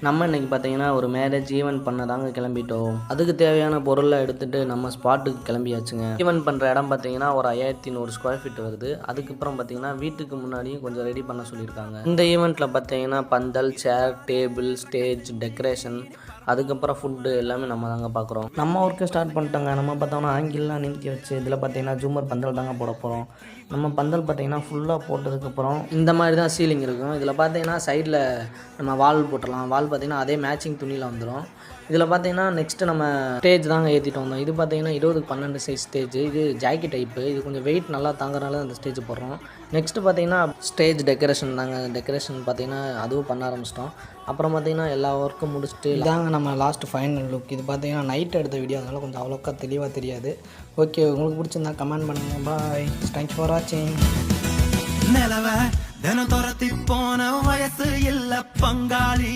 நம்ம இன்றைக்கி பார்த்தீங்கன்னா ஒரு மேரேஜ் ஈவெண்ட் பண்ண தாங்க கிளம்பிட்டோம். அதுக்கு தேவையான பொருளை எடுத்துகிட்டு நம்ம ஸ்பாட்டுக்கு கிளம்பியாச்சுங்க. ஈவெண்ட் பண்ணுற இடம் பார்த்தீங்கன்னா ஒரு 5100 ஸ்கொயர் ஃபீட் வருது. அதுக்கப்புறம் பார்த்தீங்கன்னா வீட்டுக்கு முன்னாடியும் கொஞ்சம் ரெடி பண்ண சொல்லியிருக்காங்க. இந்த ஈவெண்ட்டில் பார்த்தீங்கன்னா பந்தல், சேர், டேபிள், ஸ்டேஜ், டெக்கரேஷன், அதுக்கப்புறம் ஃபுட்டு எல்லாமே நம்ம தாங்க பார்க்குறோம். நம்ம ஒர்க்கை ஸ்டார்ட் பண்ணிட்டோங்க. நம்ம பார்த்தோம்னா ஆங்கிள்லாம் நிறுத்தி வச்சு இதில் பார்த்தீங்கன்னா ஜூமர் பந்தல் தாங்க போட போகிறோம். நம்ம பந்தல் பார்த்தீங்கன்னா ஃபுல்லாக போட்டதுக்கப்புறம் இந்த மாதிரி தான் சீலிங் இருக்கும். இதில் பார்த்தீங்கன்னா சைடில் நம்ம வால் போட்டுடலாம். வால் பார்த்தீங்கன்னா அதே மேட்சிங் துணியில் வந்துடும். இதில் பார்த்தீங்கன்னா நெக்ஸ்ட்டு நம்ம ஸ்டேஜ் தாங்க ஏற்றிட்டு வந்தோம். இது பார்த்தீங்கன்னா 20x12 சைஸ் ஸ்டேஜ். இது ஜாக்கெட் டைப்பு. இது கொஞ்சம் வெயிட் நல்லா தாங்குறனால அந்த ஸ்டேஜ் போடுறோம். நெக்ஸ்ட்டு பார்த்தீங்கன்னா ஸ்டேஜ் டெக்கரேஷன் தாங்க. டெக்கரேஷன் பார்த்தீங்கன்னா அதுவும் பண்ண ஆரம்பிச்சிட்டோம். அப்புறம் பார்த்தீங்கன்னா எல்லா ஒர்க்கும் முடிச்சுட்டு இதாங்க நம்ம லாஸ்ட் ஃபைனல் லுக். இது பார்த்தீங்கன்னா நைட் எடுத்த வீடியோ, அதனால் கொஞ்சம் அவ்வளோக்கா தெளிவாக தெரியாது. ஓகே, உங்களுக்கு பிடிச்சிருந்தா கமெண்ட் பண்ணுங்கள். பாய், தேங்க்ஸ் ஃபார் வாட்சிங். நிலவ தினம் துரத்தி போன வயசு இல்ல பங்காளி.